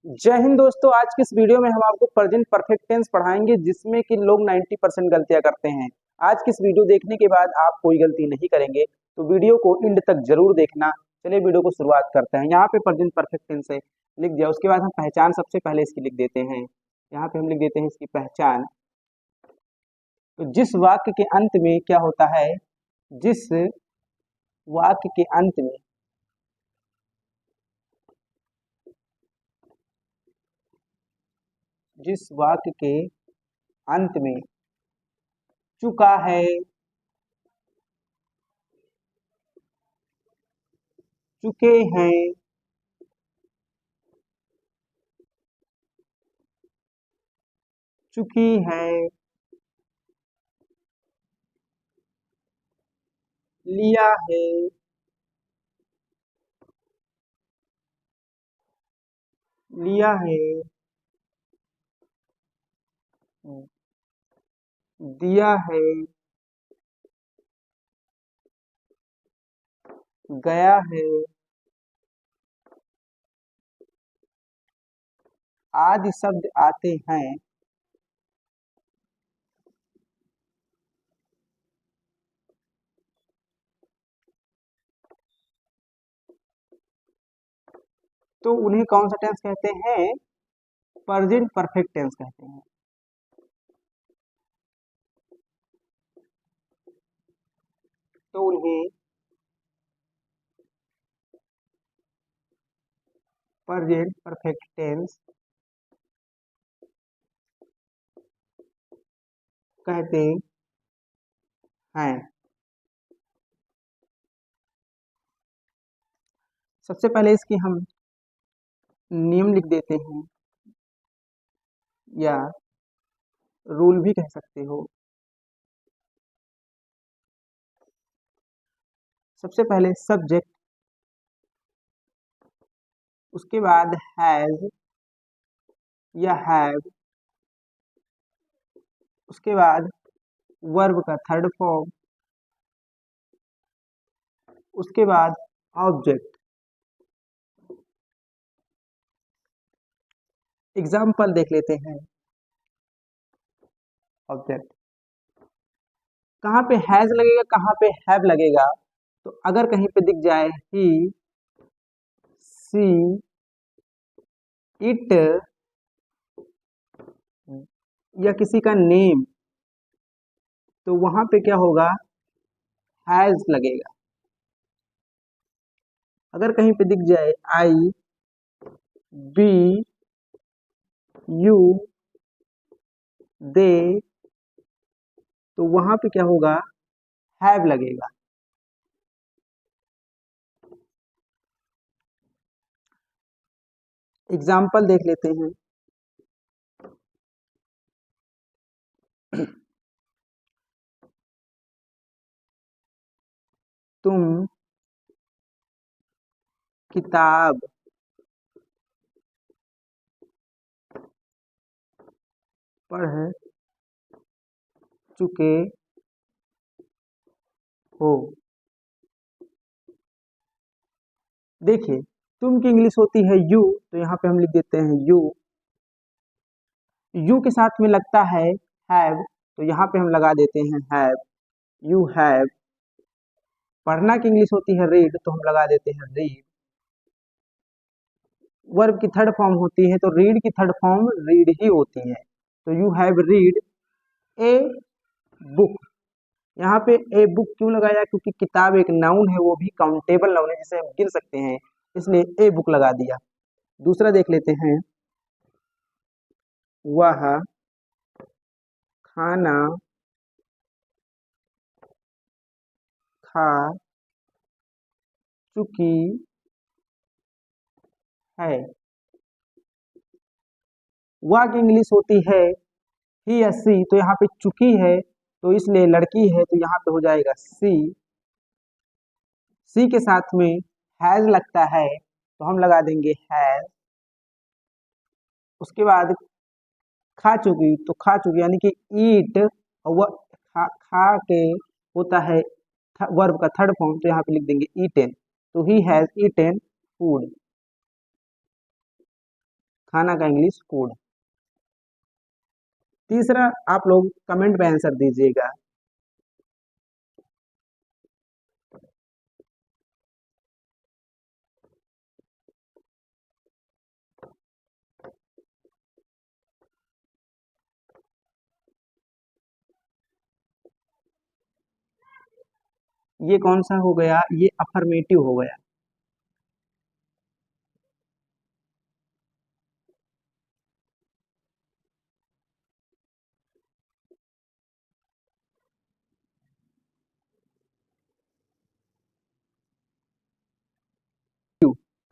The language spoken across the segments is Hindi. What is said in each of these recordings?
जय हिंद दोस्तों। आज की इस वीडियो में हम आपको प्रेजेंट परफेक्ट टेंस पढ़ाएंगे जिसमें कि लोग 90% गलतियां करते हैं। आज की इस वीडियो देखने के बाद आप कोई गलती नहीं करेंगे, तो वीडियो को एंड तक जरूर देखना। चलिए वीडियो को शुरुआत करते हैं। यहाँ पे प्रेजेंट परफेक्ट टेंस है, लिख दिया। उसके बाद हम पहचान सबसे पहले इसकी लिख देते हैं। यहाँ पे हम लिख देते हैं इसकी पहचान। तो जिस वाक्य के अंत में क्या होता है, जिस वाक्य के अंत में जिस वाक्य के अंत में चुका है, चुके हैं, चुकी है, लिया है, लिया है, दिया है, गया है, आदि शब्द आते हैं। तो उन्हें कौन सा टेंस कहते हैं? प्रेजेंट परफेक्ट टेंस कहते हैं। तो उन्हें प्रेजेंट परफेक्ट टेंस कहते हैं। सबसे पहले इसकी हम नियम लिख देते हैं, या रूल भी कह सकते हो। सबसे पहले सब्जेक्ट, उसके बाद हैज या हैव, उसके बाद वर्ब का थर्ड फॉर्म, उसके बाद ऑब्जेक्ट। एग्जाम्पल देख लेते हैं। ऑब्जेक्ट कहाँ पे हैज लगेगा, कहाँ पे हैव लगेगा? तो अगर कहीं पे दिख जाए ही, सी, इट या किसी का नेम, तो वहां पे क्या होगा? हैज लगेगा। अगर कहीं पे दिख जाए आई, बी, यू, दे, तो वहां पे क्या होगा? हैव लगेगा। एग्जाम्पल देख लेते हैं। तुम किताब पढ़ चुके हो। देखिए, तुम की इंग्लिश होती है यू, तो यहाँ पे हम लिख देते हैं यू। यू के साथ में लगता है हैव, तो यहाँ पे हम लगा देते हैं हैव, यू हैव। पढ़ना की इंग्लिश होती है रीड, तो हम लगा देते हैं रीड। वर्ब की थर्ड फॉर्म होती है, तो रीड की थर्ड फॉर्म रीड ही होती है। तो you have read a book. यहाँ पे ए बुक क्यों लगाया? क्योंकि किताब एक नाउन है, वो भी काउंटेबल नाउन है जिसे हम गिन सकते हैं, इसलिए ए बुक लगा दिया। दूसरा देख लेते हैं। वह खाना खा चुकी है। वह की इंग्लिश होती है ही या सी, तो यहाँ पे चुकी है, तो इसलिए लड़की है, तो यहाँ पे हो जाएगा सी। सी के साथ में हैज लगता है, तो हम लगा देंगे हैज। उसके बाद खा चुकी, तो खा चुकी यानी कि ईट, और वह खा के होता है वर्ब का थर्ड फॉर्म, तो यहाँ पे लिख देंगे ईटेन। तो ही हैज ईटेन फूड। खाना का इंग्लिश फूड। तीसरा आप लोग कमेंट में आंसर दीजिएगा। ये कौन सा हो गया, ये अफर्मेटिव हो गया।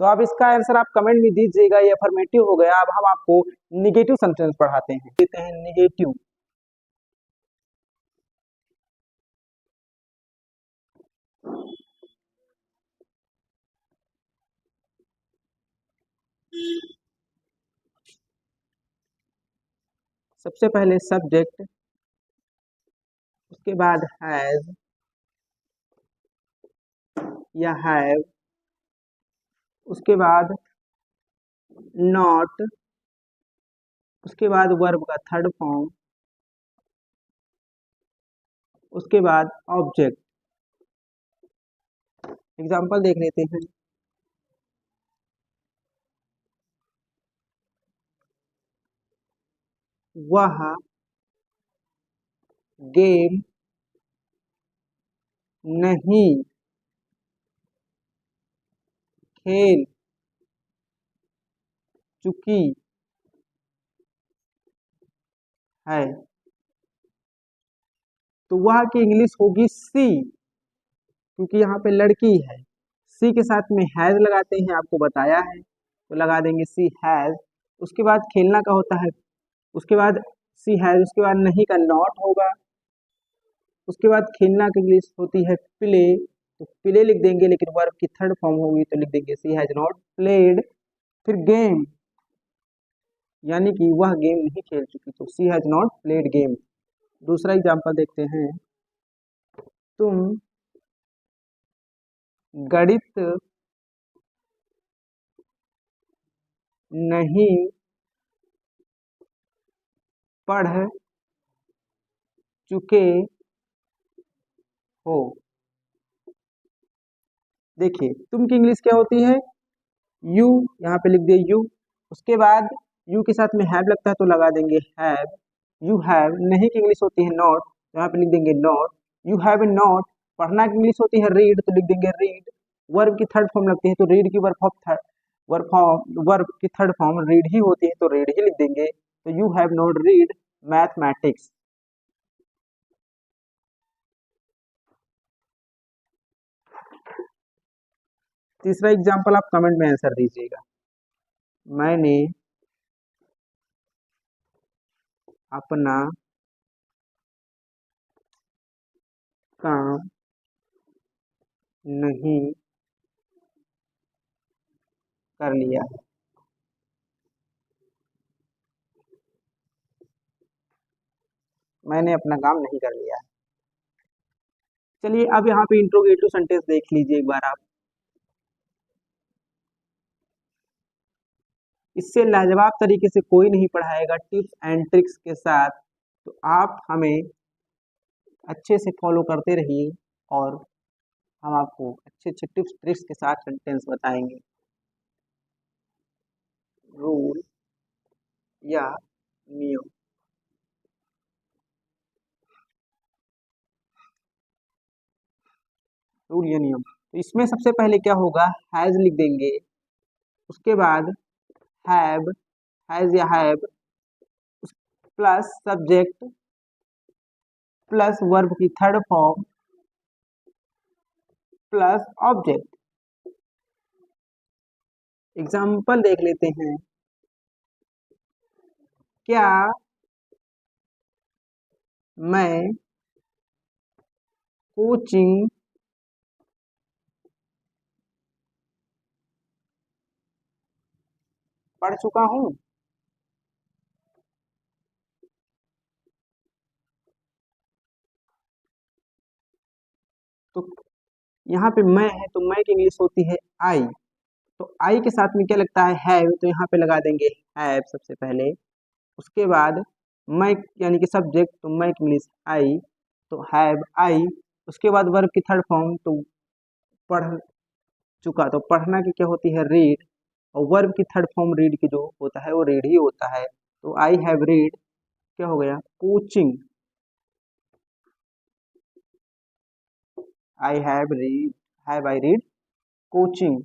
तो आप इसका आंसर आप कमेंट में दीजिएगा, ये अफर्मेटिव हो गया। अब हम आपको निगेटिव सेंटेंस पढ़ाते हैं, देते हैं निगेटिव। सबसे पहले सब्जेक्ट, उसके बाद हैज या हैव, उसके बाद नॉट, उसके बाद वर्ब का थर्ड फॉर्म, उसके बाद ऑब्जेक्ट। एग्जाम्पल देख लेते हैं। वह गेम नहीं खेल चुकी है। तो वह की इंग्लिश होगी सी, क्योंकि यहाँ पे लड़की है। सी के साथ में हैज लगाते हैं, आपको बताया है, तो लगा देंगे सी हैज। उसके बाद खेलना का होता है, उसके बाद सी हैज, उसके बाद नहीं का नॉट होगा। उसके बाद खेलना की इंग्लिश होती है प्ले, तो प्ले लिख देंगे, लेकिन वर्ब की थर्ड फॉर्म होगी तो लिख देंगे सी हैज नॉट प्लेड। फिर गेम, यानी कि वह गेम नहीं खेल चुकी, तो सी हैज नॉट प्लेड गेम। दूसरा एग्जांपल देखते हैं। तुम गणित नहीं पढ़ चुके हो। देखिए तुम की इंग्लिश क्या होती है, यू, यहाँ पे लिख दिए यू। उसके बाद यू के साथ में हैव लगता है तो लगा देंगे हैव, यू हैव। नहीं की इंग्लिश होती है नॉट, तो यहाँ पे लिख देंगे नॉट, यू हैव नॉट। पढ़ना की इंग्लिश होती है रीड, तो लिख देंगे रीड। वर्ब की थर्ड फॉर्म लगती है, तो रीड की वर्ब की थर्ड फॉर्म रीड ही होती है, तो रीड ही लिख देंगे। तो you have not read mathematics. तीसरा एग्जाम्पल आप कमेंट में आंसर दीजिएगा। मैंने अपना काम नहीं कर लिया है। मैंने अपना काम नहीं कर लिया है। चलिए अब यहाँ पे इंट्रोगेटिव सेंटेंस देख लीजिए एक बार आप। इससे लाजवाब तरीके से कोई नहीं पढ़ाएगा, टिप्स एंड ट्रिक्स के साथ। तो आप हमें अच्छे से फॉलो करते रहिए, और हम आपको अच्छे अच्छे टिप्स ट्रिक्स के साथ सेंटेंस बताएंगे। रूल या नियम, रूल या नियम। तो इसमें सबसे पहले क्या होगा, हैज लिख देंगे। उसके बाद हैव, हैज या have plus subject plus verb की third form plus object. Example देख लेते हैं। क्या मैं कोचिंग पढ़ चुका हूँ। तो यहाँ पे मैं है, तो मैं की इंग्लिश होती है आई। तो आई के साथ में क्या लगता है हैव, तो यहाँ पे लगा देंगे हैव सबसे पहले। उसके बाद मैं यानी कि सब्जेक्ट, तो मैं इंग्लिश आई, तो हैव आई। उसके बाद वर्ब की थर्ड फॉर्म, तो पढ़ चुका, तो पढ़ना की क्या होती है रीड, और वर्ब की थर्ड फॉर्म रीड की जो होता है वो रीड ही होता है। तो आई हैव रीड क्या हो गया coaching, I have I read coaching.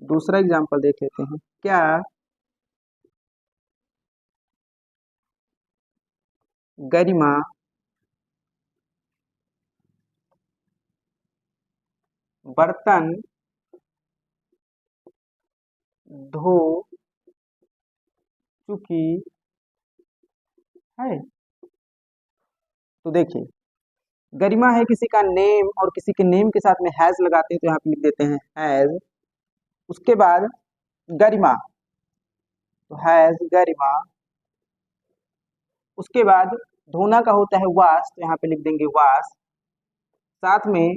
दूसरा एग्जांपल देख लेते हैं। क्या गरिमा बर्तन धो चुकी है? तो देखिए, गरिमा है किसी का नेम, और किसी के नेम के साथ में हैज लगाते हैं तो यहाँ पे लिख देते हैं हैज। उसके बाद गरिमा, तो हैज गरिमा। उसके बाद धोना का होता है वाश, तो यहाँ पे लिख देंगे वाश। साथ में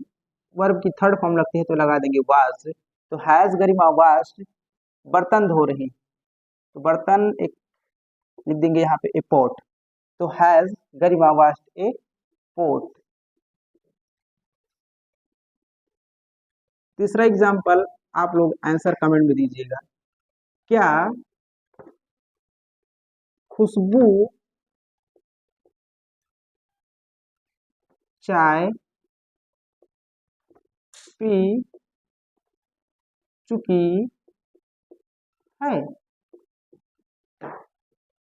वर्ब की थर्ड फॉर्म लगती है तो लगा देंगे वाश। तो हैज गरिमा वाश्ड बर्तन धो रही, तो बर्तन एक लिख देंगे यहाँ पे ए पॉट। तो has Garima washed a pot. तीसरा एग्जाम्पल आप लोग आंसर कमेंट में दीजिएगा। क्या खुशबू चाय पी चुकी है?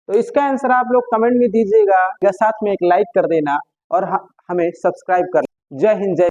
तो इसका आंसर आप लोग कमेंट में दीजिएगा या साथ में एक लाइक कर देना, और हमें सब्सक्राइब कर। जय हिंद, जय